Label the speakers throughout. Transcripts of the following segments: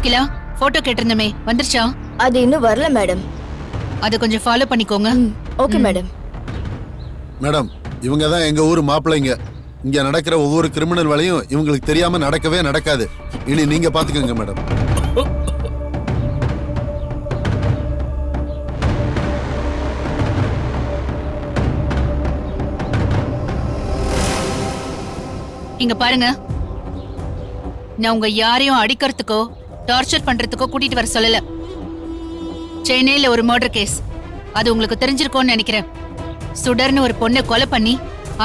Speaker 1: Akila, photo கேட்டிருந்தமே வந்துருச்சா?
Speaker 2: அது இன்னும் வரல மேடம்.
Speaker 1: அதை கொஞ்சம் ஃபாலோ பண்ணிக்கோங்க.
Speaker 2: Okay madam.
Speaker 3: மேடம், இவங்க தான் எங்க ஊர் மாப்பிள்ளைங்க. இங்க நடக்கிற ஒவ்வொரு கிரிமினல் வேலையும் இவங்களுக்கு தெரியாம நடக்கவே நடக்காது. இனி நீங்க பாத்துக்கோங்க மேடம்.
Speaker 1: இங்க பாருங்க, நான் உங்க யாரையும் அடிக்கிறதுக்கோ டார்ச்சர் பண்றதுக்கோ கூட்டிட்டு வர சொல்லல. சென்னையில ஒரு மர்டர் கேஸ், அது உங்களுக்கு தெரிஞ்சிருக்கும்னு நினைக்கிறேன். சுடர்னு ஒரு பொண்ணை கொலை பண்ணி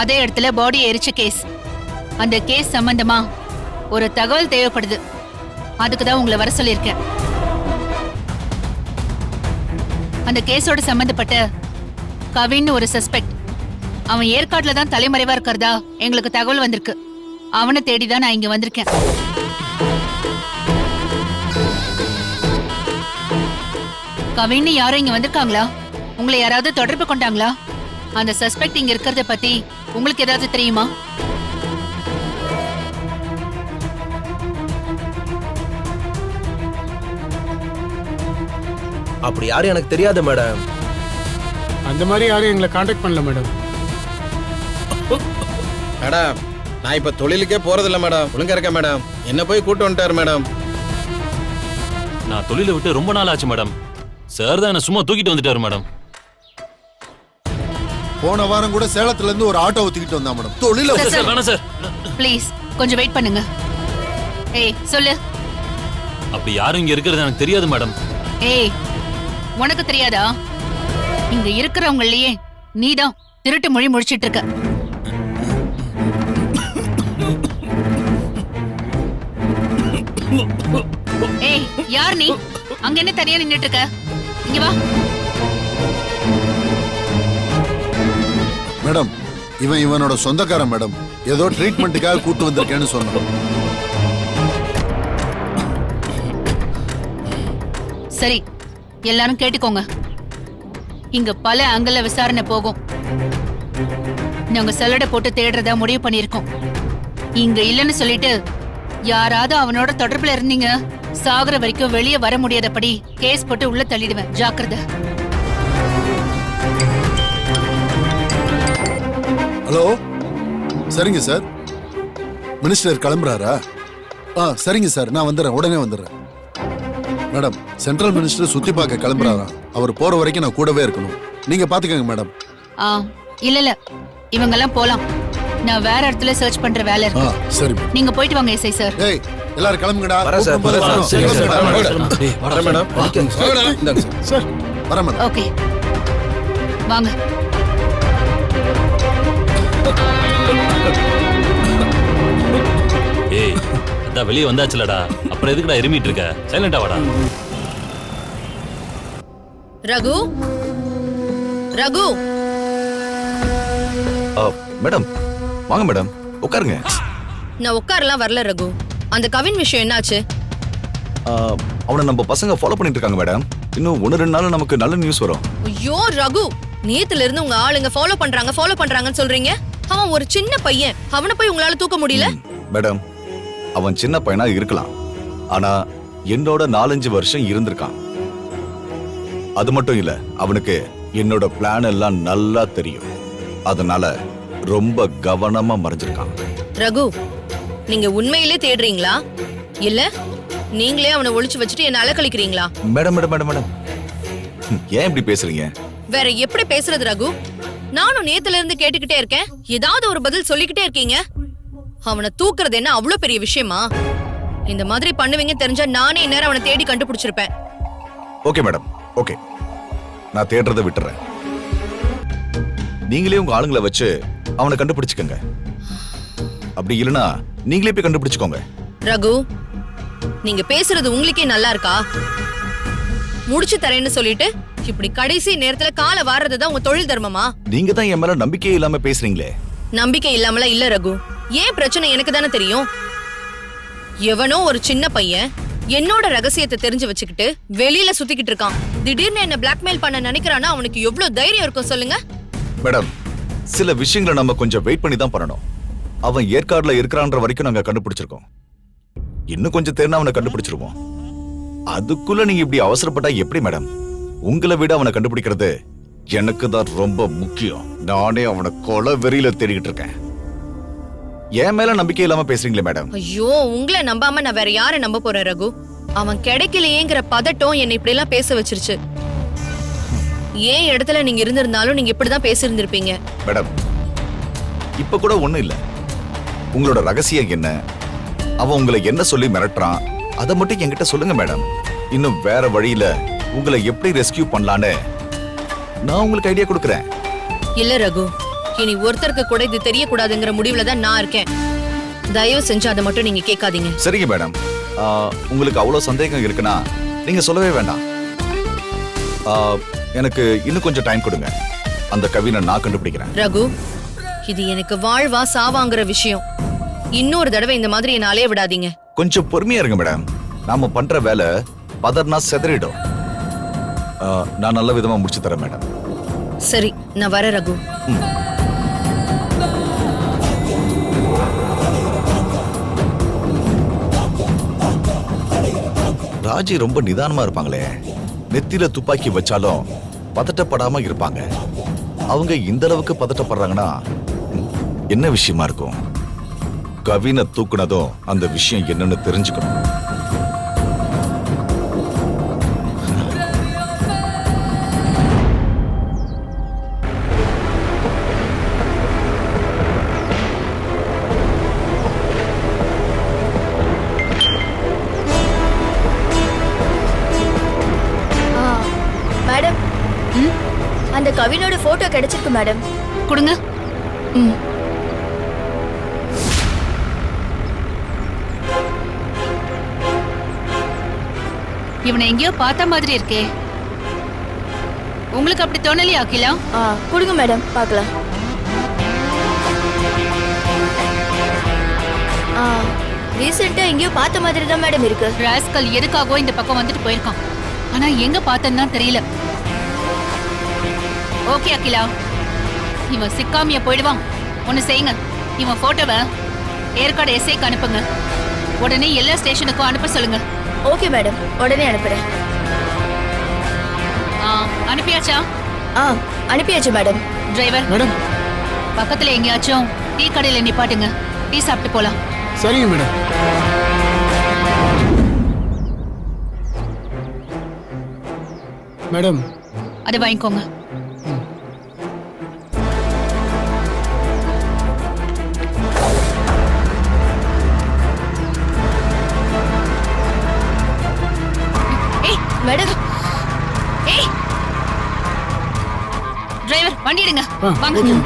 Speaker 1: அதே இடத்துல பாடியை எரிச்ச கேஸ். அந்த கேஸ் சம்பந்தமா ஒரு தகவல் தேவைப்படுது. அதுக்கு தான் உங்களை வர சொல்லியிருக்கேன். அந்த கேஸோட சம்பந்தப்பட்ட கவின் ஒரு சஸ்பெக்ட், அவன் ஏற்காட்டுல தான் தலைமறைவா இருக்கிறதா எங்களுக்கு தகவல் வந்திருக்கு. அவனை தேடிதான் நான் இங்க வந்திருக்கேன். கவின்னு யாரும் இங்க வந்திருக்காங்களா? உங்களை யாராவது தொடர்பு கொண்டாங்களா? அந்த சஸ்பெக்ட் இங்க இருக்கிறத பத்தி உங்களுக்கு ஏதாவது தெரியுமா?
Speaker 4: அப்படி யாரும் எனக்கு தெரியாது மேடம்.
Speaker 5: அந்த மாதிரி யாரும் எங்களை காண்டாக்ட் பண்ணல மேடம்.
Speaker 6: மேடம், நான் இப்ப தொழிலுக்கே போறதில்ல மேடம். ஒழுங்கா இருக்கேன் மேடம். என்ன போய் கூட்டு வந்துட்டாரு மேடம்.
Speaker 7: நான் தொழிலை விட்டு ரொம்ப நாள் ஆச்சு மேடம். சார் தான் என்ன சும்மா தூக்கிட்டு வந்துட்டாரு மேடம்.
Speaker 3: போன வாரம் கூட சேலத்துல இருந்து ஒரு ஆட்டோ தூக்கிட்டு வந்தா மேடம். தொழில
Speaker 7: வேணாம் சார்,
Speaker 1: ப்ளீஸ் கொஞ்சம் வெயிட் பண்ணுங்க. ஏய் சொல்லு.
Speaker 7: அப்படி யாரும் இங்க இருக்கிறது எனக்கு தெரியாது மேடம்.
Speaker 1: ஏய், உனக்கு தெரியாதா? இங்க இருக்கிறவங்களையே நீதான் திருட்டு மொழி முடிச்சிட்டு இருக்க. ஏய், யார் நீ? அங்க என்ன தனியா நின்னுட்டு இருக்க? இங்க வா.
Speaker 3: மேடம், இவனோட சொந்தக்காரன் மேடம். ஏதோ ட்ரீட்மெண்ட்டுக்காக கூட்டு வந்திருக்கேன்னு சொன்னான்.
Speaker 1: சரி, எல்லாரும் கேட்டுக்கோங்க. இங்க பல ஆங்கிள் விசாரணை போகும். நாங்க சல்லடை போட்டு தேடுறதா முடிவு பண்ணிருக்கோம். இங்க இல்லன்னு சொல்லிட்டு யாராவது அவனோட தொடர்புல இருந்தீங்க, சாகுற வரைக்கும் வெளியே வர முடியாதபடி கேஸ் போட்டு உள்ள தள்ளிடுவேன். ஜாக்கிரதை.
Speaker 3: ஹலோ, சரிங்க சார். மினிஸ்டர் கிளம்புறாரா? சரிங்க சார், நான் வந்துடுறேன், உடனே வந்துடுறேன். மேடம், சென்ட்ரல் மினிஸ்டர் சுத்தி பார்க்க கிளம்புறாரா? அவர் போற வரைக்கும் நான் கூடவே இருக்கணும். நீங்க பாத்துக்கங்க மேடம்.
Speaker 1: இல்ல இவங்கெல்லாம் போலாம். நான் வேற இடத்துல சர்ச் பண்ற வேலை இருக்கு.
Speaker 3: சரி,
Speaker 1: நீங்க போயிட்டு வாங்க எஸ்ஐ சார்.
Speaker 3: ஏய், எல்லாரும் கிளம்புங்கடா.
Speaker 4: வரேன் சார், வரேன் சார்.
Speaker 6: வரேன் மேடம். இந்தாங்க சார்.
Speaker 3: சார், வரேன் மேடம்.
Speaker 1: ஓகே, வாங்க.
Speaker 7: ஏய், அதான் வெளியே வந்தாச்சுலடா, அப்புறம் எதுக்குடா இருமிட்டு இருக்க? சைலண்டா வாடா.
Speaker 8: ரகு, ரகு.
Speaker 9: மேடம், வாங்க மேடம், உட்காருங்க.
Speaker 8: நான் உட்காரலாம் வரல ரகு. அந்த கவின் விஷயம் என்னாச்சு?
Speaker 9: அவனை நம்ம பசங்க ஃபாலோ பண்ணிட்டு இருக்காங்க மேடம். இன்னும் 1-2 நாள் நமக்கு நல்ல நியூஸ் வரும்.
Speaker 8: ஐயோ ரகு, நேத்துல இருந்து உங்க ஆளுங்க ஃபாலோ பண்றாங்கன்னு சொல்றீங்க. அவன் ஒரு சின்ன பையன், அவனை போய் உங்களால தூக்க முடியல?
Speaker 9: மேடம், அவன் சின்ன பையனா இருக்கலாம், ஆனா என்னோட 4-5 வருஷம் இருந்திருக்கான். அது மட்டும் இல்ல, அவனுக்கு என்னோட பிளான் எல்லாம் நல்லா தெரியும். அதனால ரொம்ப கவனமா மறைஞ்சிருக்கான்.
Speaker 8: ரகு, நீங்க உண்மையிலே தேடுறீங்களா இல்ல நீங்களே அவனை ஒளிச்சு வச்சுட்டு என்ன அலக்கழிக்கிறீங்களா?
Speaker 9: மேடம் மேடம் மேடம் மேடம், ஏன் இப்படி பேசுறீங்க?
Speaker 8: வேற எப்படி பேசுறது ரகு? நானும் நேத்துல இருந்து கேட்டுக்கிட்டே இருக்கேன், ஏதாவது ஒரு பதில் சொல்லிக்கிட்டே இருக்கீங்க. அவனை தூக்குறது என்ன அவ்வளவு பெரிய விஷயமா? இந்த மாதிரி பண்ணுவீங்க தெரிஞ்சா நானே இந்நேரம் அவனை தேடி கண்டுபிடிச்சிருப்பேன்.
Speaker 9: ஓகே மேடம், ஓகே, நான் தேடுறதை விட்டுறேன். நீங்களே உங்க ஆளுங்களை வச்சு அவனை கண்டுபிடிச்சுக்கங்க. அப்படி இல்லனா நீங்களே போய் கண்டுபிடிச்சுக்கோங்க.
Speaker 8: ரகு, நீங்க பேசுறது உங்களுக்கே நல்லா இருக்கா? முடிச்சு தரேன்னு சொல்லிட்டு இப்படி கடைசி நேரத்துல காலை வாடுறதுதான் உங்க தொழில் தர்மமா?
Speaker 9: நீங்க தான் என் மேல நம்பிக்கையே இல்லாம பேசுறீங்களே.
Speaker 8: நம்பிக்கை இல்லாமல இல்ல ரகு, ஏன் பிரச்சனை எனக்கு தானே தெரியும். எவனோ ஒரு சின்ன பையன் என்னோட ரகசியத்தை தெரிஞ்சு வச்சுக்கிட்டு வெளியில சுத்திக்கிட்டு இருக்கான். திடீர்னு என்ன பிளாக்மெயில் பண்ண நினைக்கிறானா? அவனுக்கு எவ்வளவு தைரியம் இருக்கும் சொல்லுங்க.
Speaker 9: மேடம், சில விஷயங்களை நம்ம கொஞ்சம் வெயிட் பண்ணி தான் பண்ணணும். அவன் ஏற்காடுல இருக்கிறான்ற வரைக்கும் நாங்க கண்டுபிடிச்சிருக்கோம். இன்னும் கொஞ்சம் தேர்னா அவனை கண்டுபிடிச்சிருவோம். அதுக்குள்ள நீங்க இப்படி அவசரப்பட்டா எப்படி மேடம்? உங்களை விட அவனை கண்டுபிடிக்கிறது எனக்கு தான் ரொம்ப முக்கியம். நானே அவனை கொலை வெறியில தேடிக்கிட்டு இருக்கேன். என் மேல நம்பிக்கை இல்லாம பேசுறீங்களே மேடம்.
Speaker 8: ஐயோ, உங்களை நம்பாம நான் வேற யாரை நம்ப போறேன் ரகு? அவன் கிடைக்கலையேங்கிற பதட்டம் என்னை இப்படி எல்லாம் பேச வச்சிருச்சு. ஏன் இடத்துல நீங்க இருந்திருந்தாலும் நீங்க இப்படிதான் பேசியிருந்திருப்பீங்க.
Speaker 9: மேடம், இப்ப கூட ஒண்ணும் இல்ல. உங்களோட ரகசியம் என்ன? அவன் உங்களை என்ன சொல்லி மிரட்டுறான்? அதை மட்டும் என்கிட்ட சொல்லுங்க மேடம். இன்னும் வேற வழியில உங்களை எப்படி ரெஸ்கியூ பண்ணலான்னு நான் உங்களுக்கு ஐடியா கொடுக்கறேன்.
Speaker 8: இல்ல ரகு, இனி ஒருத்தருக்கு கூட இது தெரியக்கூடாதுங்கிற முடிவுல தான் நான் இருக்கேன். தயவு செஞ்சு அதை மட்டும் நீங்க கேட்காதீங்க.
Speaker 9: சரிங்க மேடம். உங்களுக்கு அவ்வளவு சந்தேகம் இருக்குன்னா நீங்க சொல்லவே வேண்டாம். எனக்கு இன்னும் கொஞ்சம் டைம் கொடுங்க. அந்த கவினை நான் கண்டுபிடிக்கிறேன்.
Speaker 8: ரகு, இது எனக்கு வாழ்வா சாவாங்கிற விஷயம். இன்னொரு தடவை இந்த மாதிரி என்ன அலைய விடாதீங்க.
Speaker 9: கொஞ்சம் பொறுமையா இருங்க மேடம். நாம பண்ற வேலை பதர்னா செதறிடும். நான் நல்ல விதமா முடிச்சு தரேன் மேடம்.
Speaker 8: சரி, நான் வரேன் ரகு.
Speaker 9: ராஜி ரொம்ப நிதானமா இருப்பாங்களே. நெத்தியில துப்பாக்கி வச்சாலும் பதட்டப்படாம இருப்பாங்க. அவங்க இந்த அளவுக்கு பதட்டப்படுறாங்கன்னா என்ன விஷயமா இருக்கும்? கவினை தூக்குனதும் அந்த விஷயம் என்னன்னு தெரிஞ்சுக்கணும்.
Speaker 2: மேடம், அந்த கவினோட போட்டோ கிடைச்சிருக்கு மேடம்.
Speaker 1: கொடுங்க. இவனை எங்கேயோ பார்த்த மாதிரி இருக்கே. உங்களுக்கு அப்படி தோணலையா அகிலா?
Speaker 2: கொடுங்க மேடம், பார்க்கலாம். ரீசெண்டா எங்கேயோ பார்த்த மாதிரி தான் மேடம் இருக்கு.
Speaker 1: ராஸ்கல் எதுக்காகவோ இந்த பக்கம் வந்துட்டு போயிருக்கான். ஆனா எங்க பார்த்தேன்னு தான் தெரியல. ஓகே அகிலா, இவன் சிக்காமிய போயிடுவான். ஒன்னு செய்யுங்க, இவன் போட்டோவை ஏற்காடு எஸ்ஐக்கு அனுப்புங்க. உடனே எல்லா ஸ்டேஷனுக்கும் அனுப்ப சொல்லுங்க.
Speaker 2: ஓகே மேடம், உடனே அனுப்புறேன்.
Speaker 1: அனுப்பியாச்சா?
Speaker 2: அனுப்பியாச்சு மேடம்.
Speaker 1: Driver
Speaker 5: madam.
Speaker 1: பக்கத்துல எங்கேயாச்சும் டீ கடையில நிப்பாட்டுங்க. டீ சாப்பிட்டு போலாம்.
Speaker 5: சரிங்க மேடம். மேடம்,
Speaker 1: அதை வாங்கிக்கோங்க.
Speaker 2: மேடம்,
Speaker 1: டிரைவர் வண்டி எடுங்க. வாங்க.
Speaker 5: ஓகே.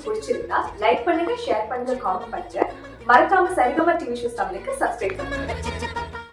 Speaker 10: பிடிச்சிருந்தா லைக் பண்ணுங்க, ஷேர் பண்ணுங்க, காமெண்ட் பண்ணுங்க. மறக்காம சரிகமா டிவி ஷோஸ் தமிழுக்கு சப்ஸ்கிரைப் பண்ணுங்க.